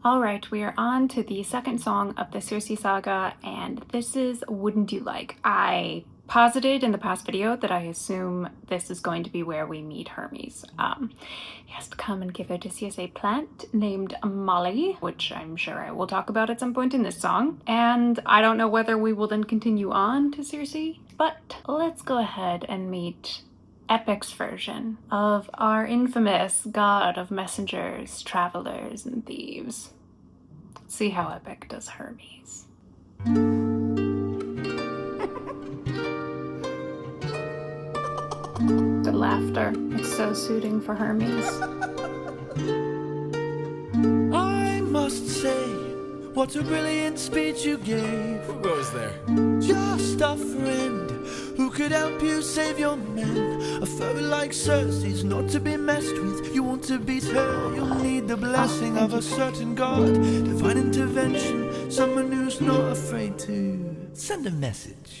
Alright, we are on to the second song of the CIRCE Saga, and this is Wouldn't You Like? I posited in the past video that I assume this is going to be where we meet Hermes. He has to come and give Odysseus a plant named Moly, which I'm sure I will talk about at some point in this song. And I don't know whether we will then continue on to Circe, but let's go ahead and meet Epic's version of our infamous god of messengers, travelers, and thieves. Let's see how Epic does Hermes. The laughter, it's so suiting for Hermes. I must say, what a brilliant speech you gave. Who goes there? Just a friend who could help you save your men. A foe like Circe's not to be messed with. You want to beat her, you'll need the blessing of a certain god. Divine intervention, someone who's not afraid to send a message.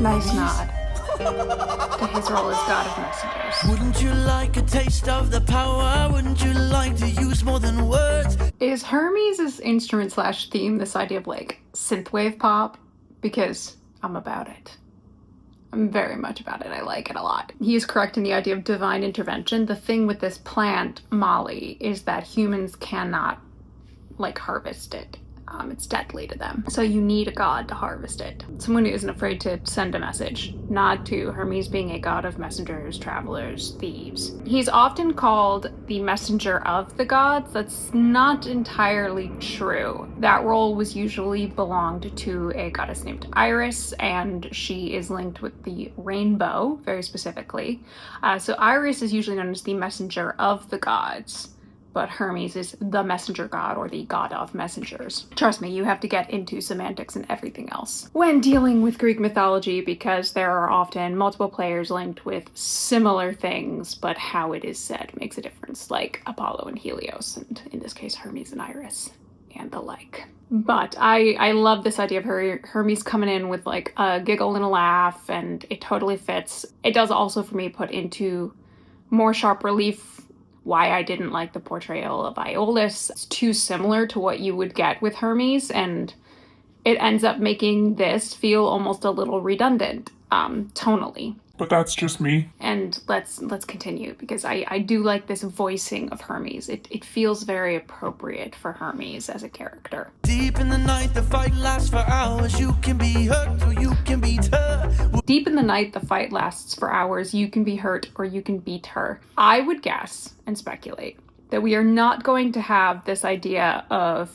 Nice nod to his role as god of messengers. Wouldn't you like a taste of the power? Wouldn't you like to use more than words? Is Hermes' instrument slash theme this idea of like synthwave-pop? Because I'm about it. I'm very much about it. I like it a lot. He is correct in the idea of divine intervention. The thing with this plant, Moly, is that humans cannot like harvest it. It's deadly to them. So you need a god to harvest it. Someone who isn't afraid to send a message. Nod to Hermes being a god of messengers, travelers, thieves. He's often called the messenger of the gods. That's not entirely true. That role was usually belonged to a goddess named Iris, and she is linked with the rainbow, very specifically. So Iris is usually known as the messenger of the gods, but Hermes is the messenger god, or the god of messengers. Trust me, you have to get into semantics and everything else when dealing with Greek mythology, because there are often multiple players linked with similar things, but how it is said makes a difference, like Apollo and Helios, and in this case Hermes and Iris, and the like. But I love this idea of Hermes coming in with like a giggle and a laugh, and it totally fits. It does also, for me, put into more sharp relief why I didn't like the portrayal of Iolus. It's too similar to what you would get with Hermes, and it ends up making this feel almost a little redundant, tonally. But that's just me. And let's continue, because I do like this voicing of Hermes. It feels very appropriate for Hermes as a character. Deep in the night, the fight lasts for hours. You can be hurt or you can beat her. Deep in the night, the fight lasts for hours. You can be hurt or you can beat her. I would guess and speculate that we are not going to have this idea of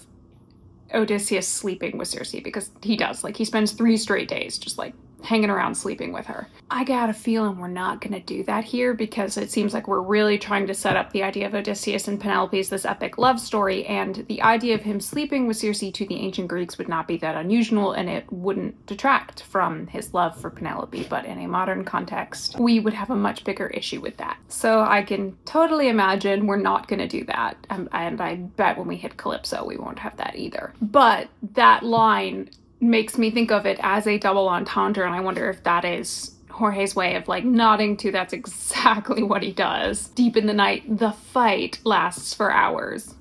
Odysseus sleeping with Circe, because he does. Like, he spends 3 straight days just like hanging around sleeping with her. I got a feeling we're not gonna do that here, because it seems like we're really trying to set up the idea of Odysseus and Penelope's this epic love story, and the idea of him sleeping with Circe to the ancient Greeks would not be that unusual, and it wouldn't detract from his love for Penelope. But in a modern context, we would have a much bigger issue with that. So I can totally imagine we're not gonna do that, and I bet when we hit Calypso we won't have that either. But that line makes me think of it as a double entendre, and I wonder if that is Jorge's way of like nodding to that's exactly what he does. Deep in the night, the fight lasts for hours.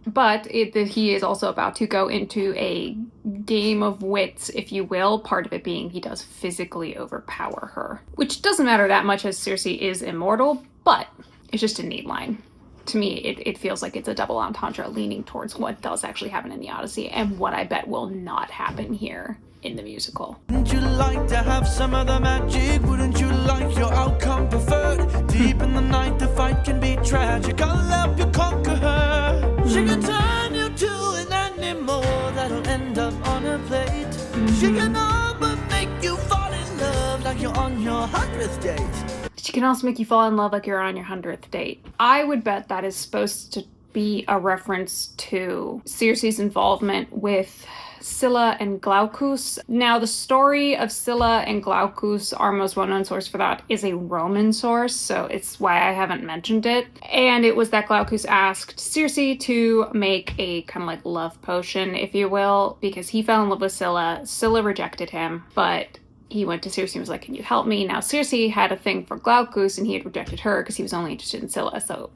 But he is also about to go into a game of wits, if you will, part of it being he does physically overpower her. Which doesn't matter that much, as Circe is immortal, but it's just a neat line. To me, it feels like it's a double entendre leaning towards what does actually happen in the Odyssey, and what I bet will not happen here in the musical. Wouldn't you like to have some of the magic? Wouldn't you like your outcome preferred? Deep in the night, the fight can be tragic. I'll help you conquer her. She can turn you to an animal that'll end up on her plate. She can all but make you fall in love like you're on your 100th date. She can also make you fall in love like you're on your 100th date. I would bet that is supposed to be a reference to Circe's involvement with Scylla and Glaucus. Now, the story of Scylla and Glaucus, our most well-known source for that, is a Roman source, so it's why I haven't mentioned it. And it was that Glaucus asked Circe to make a kind of like love potion, if you will, because he fell in love with Scylla. Scylla rejected him, but he went to Circe and was like, can you help me? Now, Circe had a thing for Glaucus, and he had rejected her because he was only interested in Scylla, so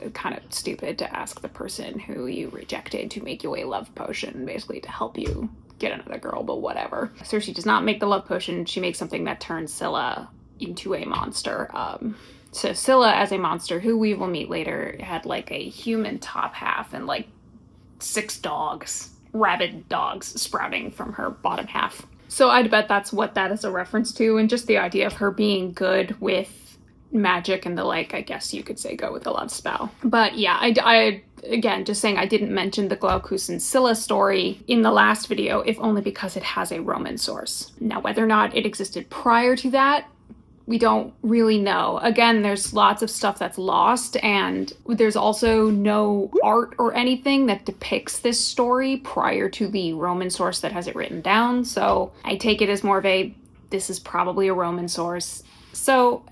kind of stupid to ask the person who you rejected to make you a love potion, basically to help you get another girl, but whatever. Circe does not make the love potion. She makes something that turns Scylla into a monster. So Scylla, as a monster, who we will meet later, had like a human top half and like 6 dogs, rabid dogs, sprouting from her bottom half. So I'd bet that's what that is a reference to, and just the idea of her being good with magic and the like, I guess you could say go with a love spell. But yeah, I again, just saying I didn't mention the Glaucus and Scylla story in the last video, if only because it has a Roman source. Now, whether or not it existed prior to that, we don't really know. Again, there's lots of stuff that's lost, and there's also no art or anything that depicts this story prior to the Roman source that has it written down. So I take it as more of a, this is probably a Roman source. So,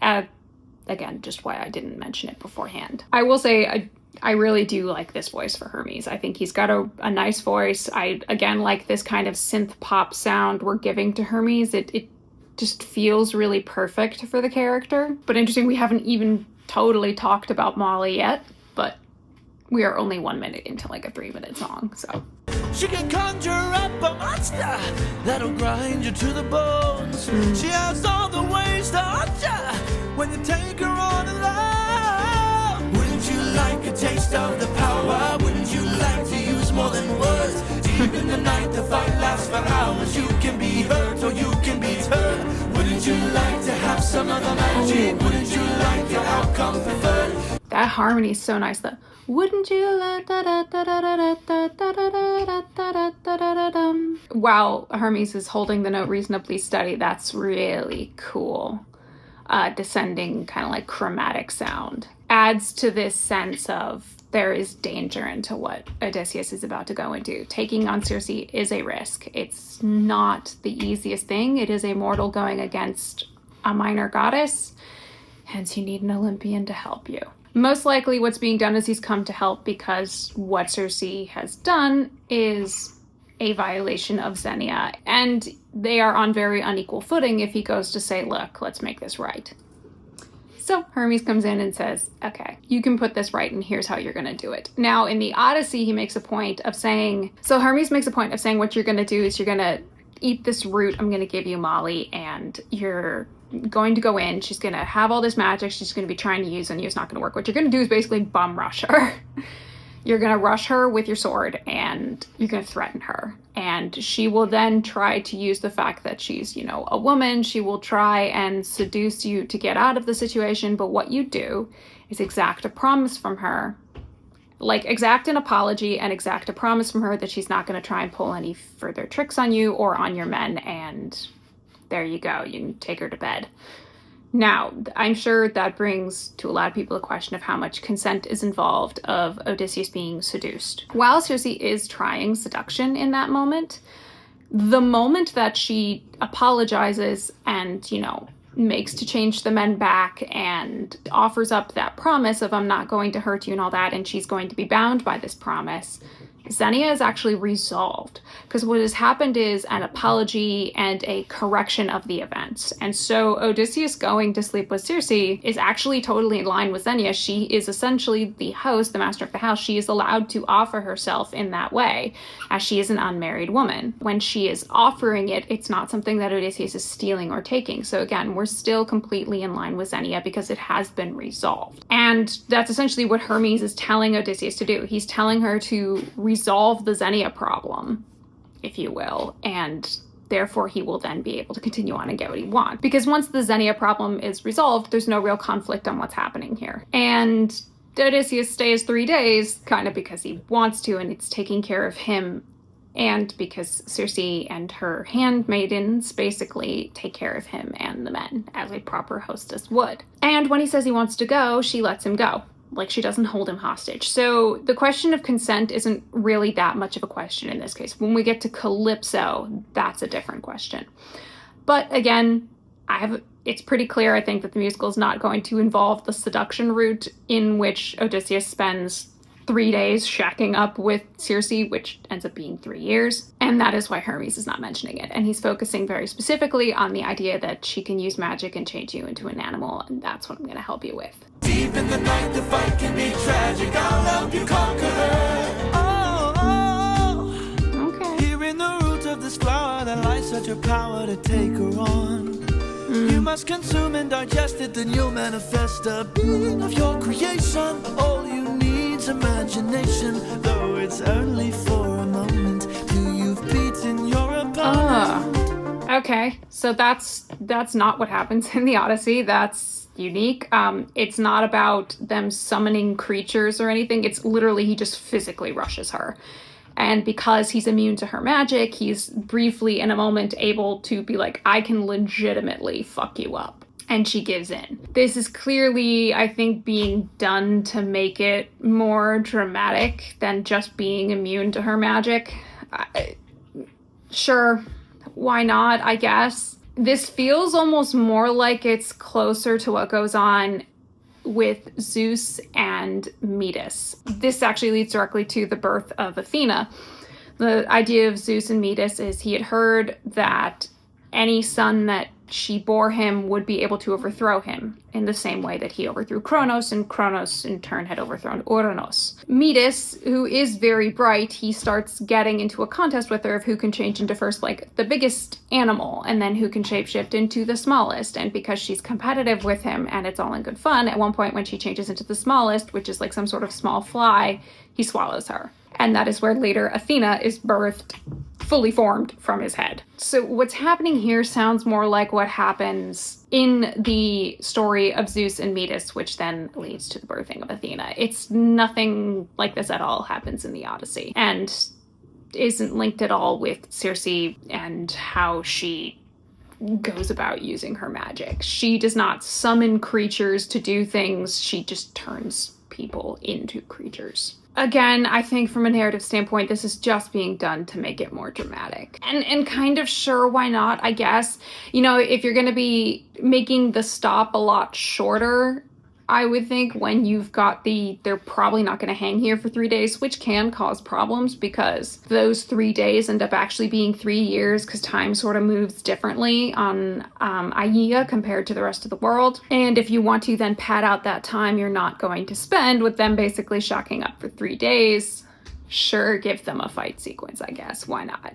again, just why I didn't mention it beforehand. I will say I really do like this voice for Hermes. I think he's got a nice voice. I, again, like this kind of synth pop sound we're giving to Hermes. It just feels really perfect for the character. But interesting, we haven't even totally talked about Moly yet, but we are only 1 minute into like a 3-minute song, so. She can conjure up a monster that'll grind you to the bones. She has all the ways to haunt you when you take her on alone. Wouldn't you like a taste of the power? Wouldn't you like to use more than words? Deep in the night, the fight lasts for hours. You can be hurt or you can be turned. Wouldn't you like to have some of the magic? Wouldn't you like your outcome preferred? That harmony is so nice though. Wouldn't you like da da da da da da da da da da da. While Hermes is holding the note reasonably steady, that's really cool. Descending kind of like chromatic sound adds to this sense of there is danger into what Odysseus is about to go into. Taking on Circe is a risk. It's not the easiest thing. It is a mortal going against a minor goddess, hence you need an Olympian to help you. Most likely what's being done is he's come to help because what Circe has done is a violation of Zenia, and they are on very unequal footing if he goes to say, look, let's make this right. So Hermes comes in and says, okay, you can put this right and here's how you're gonna do it. Now in the Odyssey, he makes a point of saying, so Hermes makes a point of saying what you're gonna do is you're gonna eat this root I'm gonna give you, Moly, and you're going to go in, she's gonna have all this magic she's gonna be trying to use on you, it's not gonna work. What you're gonna do is basically bum rush her. You're gonna rush her with your sword and you're gonna threaten her. And she will then try to use the fact that she's, you know, a woman. She will try and seduce you to get out of the situation. But what you do is exact a promise from her, like exact an apology and exact a promise from her that she's not gonna try and pull any further tricks on you or on your men. And there you go, you can take her to bed. Now, I'm sure that brings to a lot of people a question of how much consent is involved of Odysseus being seduced. While Circe is trying seduction in that moment, the moment that she apologizes and, you know, makes to change the men back and offers up that promise of I'm not going to hurt you and all that, and she's going to be bound by this promise, Zenia is actually resolved, because what has happened is an apology and a correction of the events. And so Odysseus going to sleep with Circe is actually totally in line with Zenia. She is essentially the host, the master of the house. She is allowed to offer herself in that way, as she is an unmarried woman. When she is offering it, it's not something that Odysseus is stealing or taking. So again, we're still completely in line with Zenia because it has been resolved. And that's essentially what Hermes is telling Odysseus to do. He's telling her to resolve the Zenia problem, if you will, and therefore he will then be able to continue on and get what he wants. Because once the Zenia problem is resolved, there's no real conflict on what's happening here. And Odysseus stays 3 days, kind of because he wants to, and it's taking care of him, and because Circe and her handmaidens basically take care of him and the men, as a proper hostess would. And when he says he wants to go, she lets him go. Like, she doesn't hold him hostage. So the question of consent isn't really that much of a question in this case. When we get to Calypso, that's a different question. But again, it's pretty clear, I think, that the musical is not going to involve the seduction route, in which Odysseus spends 3 days shacking up with Circe, which ends up being 3 years. And that is why Hermes is not mentioning it. And he's focusing very specifically on the idea that she can use magic and change you into an animal. And that's what I'm going to help you with. Deep in the night, the fight can be tragic. I'll help you conquer her. Oh, okay. Here in the root of this flower, there lies such a power to take her on. You must consume and digest it, then you'll manifest a being of your creation. All you need's imagination, though it's only for a moment. Till you've beaten your opponent. Okay, so that's not what happens in the Odyssey. That's unique. It's not about them summoning creatures or anything. It's literally he just physically rushes her. And because he's immune to her magic, he's briefly, in a moment, able to be like, I can legitimately fuck you up. And she gives in. This is clearly, I think, being done to make it more dramatic than just being immune to her magic. Sure, why not, I guess. This feels almost more like it's closer to what goes on with Zeus and Metis. This actually leads directly to the birth of Athena. The idea of Zeus and Metis is he had heard that any son that she bore him would be able to overthrow him in the same way that he overthrew Kronos, and Kronos in turn had overthrown Uranos. Metis, who is very bright, he starts getting into a contest with her of who can change into first, like, the biggest animal, and then who can shapeshift into the smallest. And because she's competitive with him and it's all in good fun, at one point when she changes into the smallest, which is like some sort of small fly, he swallows her. And that is where later Athena is birthed fully formed from his head. So what's happening here sounds more like what happens in the story of Zeus and Metis, which then leads to the birthing of Athena. It's nothing like this at all happens in the Odyssey, and isn't linked at all with Circe and how she goes about using her magic. She does not summon creatures to do things, she just turns people into creatures. Again, I think from a narrative standpoint, this is just being done to make it more dramatic. And kind of sure, why not, I guess. You know, if you're going to be making the stop a lot shorter, I would think when you've got they're probably not going to hang here for 3 days, which can cause problems because those 3 days end up actually being 3 years because time sort of moves differently on Aia compared to the rest of the world. And if you want to then pad out that time you're not going to spend with them basically shocking up for 3 days, sure, give them a fight sequence, I guess. Why not?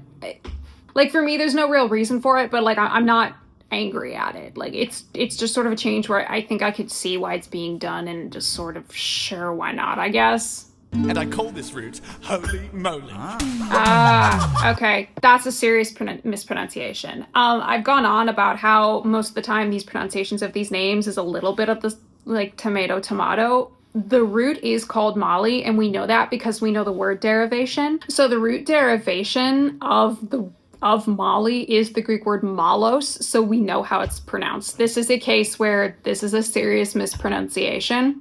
Like, for me, there's no real reason for it, but like I'm not angry at it. Like, it's just sort of a change where I think I could see why it's being done and just sort of sure, why not, I guess. And I call this route Holy Moly. Okay. That's a serious mispronunciation. I've gone on about how most of the time these pronunciations of these names is a little bit of the, like, tomato. The root is called Moly, and we know that because we know the word derivation. So the root derivation of Moly is the Greek word malos, so we know how it's pronounced. This is a case where this is a serious mispronunciation.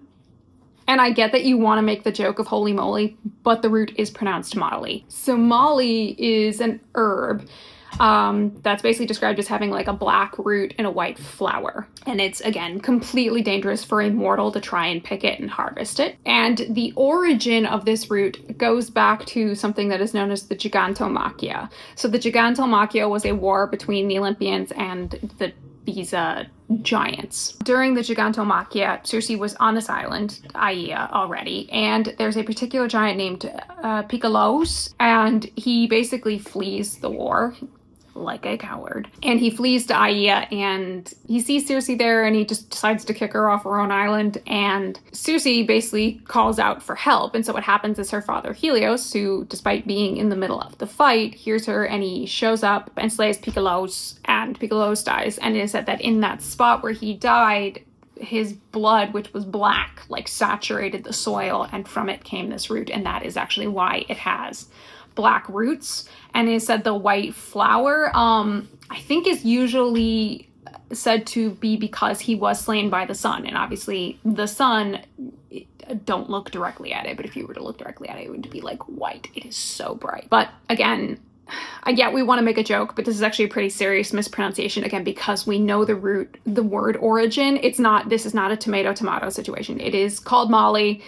And I get that you want to make the joke of holy moly, but the root is pronounced Moly. So Moly is an herb that's basically described as having like a black root and a white flower. And it's, again, completely dangerous for a mortal to try and pick it and harvest it. And the origin of this root goes back to something that is known as the Gigantomachia. So the Gigantomachia was a war between the Olympians and these giants. During the Gigantomachia, Circe was on this island, Aia, already, and there's a particular giant named Picolaus, and he basically flees the war like a coward. And he flees to Aia, and he sees Circe there, and he just decides to kick her off her own island, and Circe basically calls out for help. And so what happens is her father Helios, who, despite being in the middle of the fight, hears her, and he shows up and slays Picolaus, and Picolaus dies. And it is said that in that spot where he died, his blood, which was black, like saturated the soil, and from it came this root, and that is actually why it has black roots. And it said the white flower, I think is usually said to be because he was slain by the sun. And obviously the sun, don't look directly at it, but if you were to look directly at it, it would be like white. It is so bright. But again, I get we want to make a joke, but this is actually a pretty serious mispronunciation, again, because we know the root, the word origin. This is not a tomato situation. It is called Moly.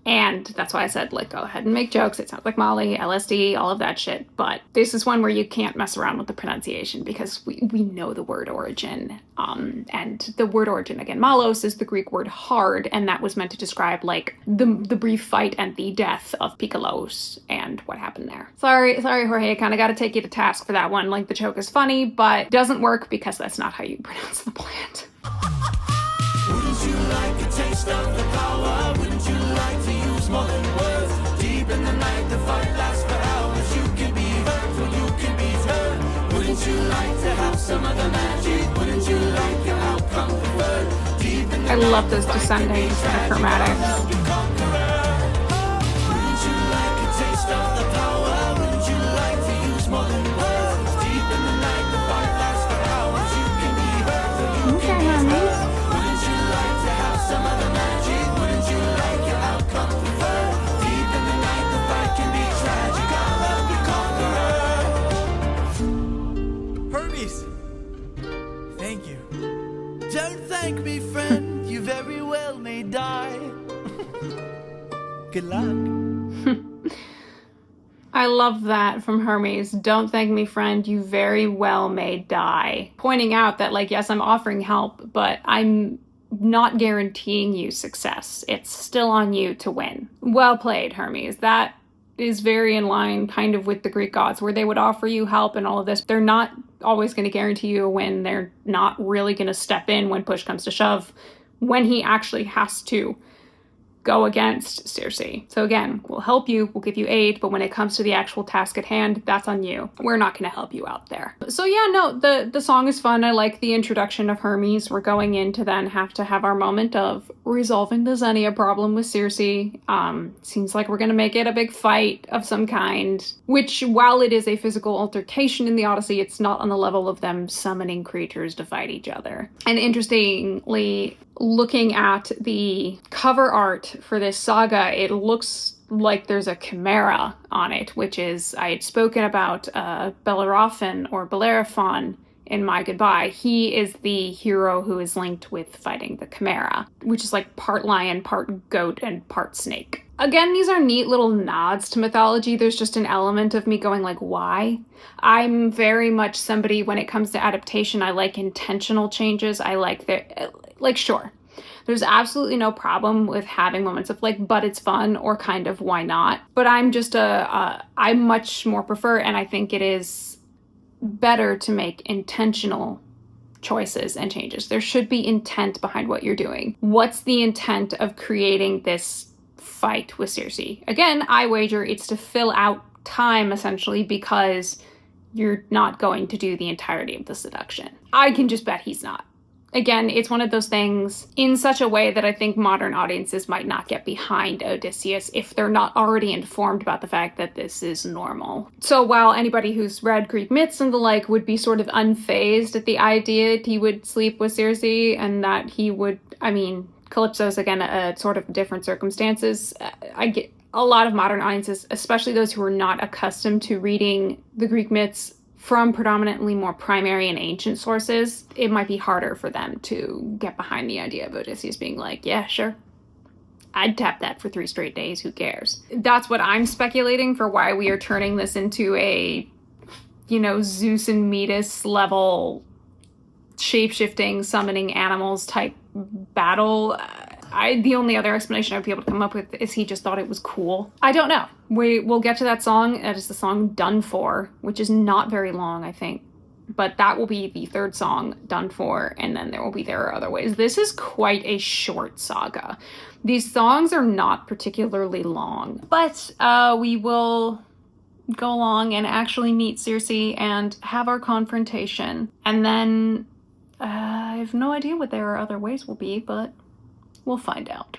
And that's why I said, like, go ahead and make jokes. It sounds like Moly, LSD, all of that shit. But this is one where you can't mess around with the pronunciation because we know the word origin. And the word origin, again, malos is the Greek word hard, and that was meant to describe, like, the brief fight and the death of Piccolos and what happened there. Sorry, Jorge, I kind of got to take you to task for that one. Like, the joke is funny, but doesn't work because that's not how you pronounce the plant. Wouldn't you like a taste of the power? Wouldn't you like to use more than words? Deep in the night, the fight lasts for hours. You can be hurt or you can be hurt. Wouldn't you like to have some of the magic? Wouldn't you like your outcome preferred? Deep in the I love those descending chromatics. Wouldn't you like a taste of the power? Wouldn't you like to use more than words? Deep in the night, the fight lasts for hours. You can be hurt or you can be hurt. Wouldn't you like to have some of the magic? Wouldn't you like your outcome preferred? Deep in the night, the fight can be tragic. I love you, conqueror. Hermes, thank you. Don't thank me, friend. You very well may die. Good luck. I love that from Hermes. Don't thank me, friend. You very well may die. Pointing out that, like, yes, I'm offering help, but I'm not guaranteeing you success. It's still on you to win. Well played, Hermes. That is very in line kind of with the Greek gods, where they would offer you help and all of this. They're not always going to guarantee you a win. They're not really going to step in when push comes to shove, when he actually has to go against Circe. So again, we'll help you, we'll give you aid, but when it comes to the actual task at hand, that's on you. We're not going to help you out there. So yeah, no, the song is fun. I like the introduction of Hermes. We're going in to then have to have our moment of resolving the Zenia problem with Circe. Seems like we're going to make it a big fight of some kind, which, while it is a physical altercation in the Odyssey, it's not on the level of them summoning creatures to fight each other. And interestingly, looking at the cover art for this saga, it looks like there's a chimera on it, which is, I had spoken about Bellerophon or Bellerophon in My Goodbye. He is the hero who is linked with fighting the chimera, which is like part lion, part goat, and part snake. Again, these are neat little nods to mythology. There's just an element of me going like, why? I'm very much somebody, when it comes to adaptation, I like intentional changes. I like sure, there's absolutely no problem with having moments of like, but it's fun, or kind of, why not? But I'm just I much more prefer, and I think it is better to make intentional choices and changes. There should be intent behind what you're doing. What's the intent of creating this fight with Circe? Again, I wager it's to fill out time, essentially, because you're not going to do the entirety of the seduction. I can just bet he's not. Again, it's one of those things in such a way that I think modern audiences might not get behind Odysseus if they're not already informed about the fact that this is normal. So while anybody who's read Greek myths and the like would be sort of unfazed at the idea that he would sleep with Circe and that he would, I mean, Calypso's, again, a sort of different circumstances. I get a lot of modern audiences, especially those who are not accustomed to reading the Greek myths from predominantly more primary and ancient sources, it might be harder for them to get behind the idea of Odysseus being like, yeah, sure, I'd tap that for 3 straight days, who cares? That's what I'm speculating for why we are turning this into a, you know, Zeus and Metis level shape-shifting, summoning animals type battle. The only other explanation I would be able to come up with is he just thought it was cool. I don't know. We'll get to that song. That is the song Done For, which is not very long, I think. But that will be the 3rd song, Done For, and then there are other ways. This is quite a short saga. These songs are not particularly long, but we will go along and actually meet Circe and have our confrontation. And then I have no idea what their other ways will be, but we'll find out.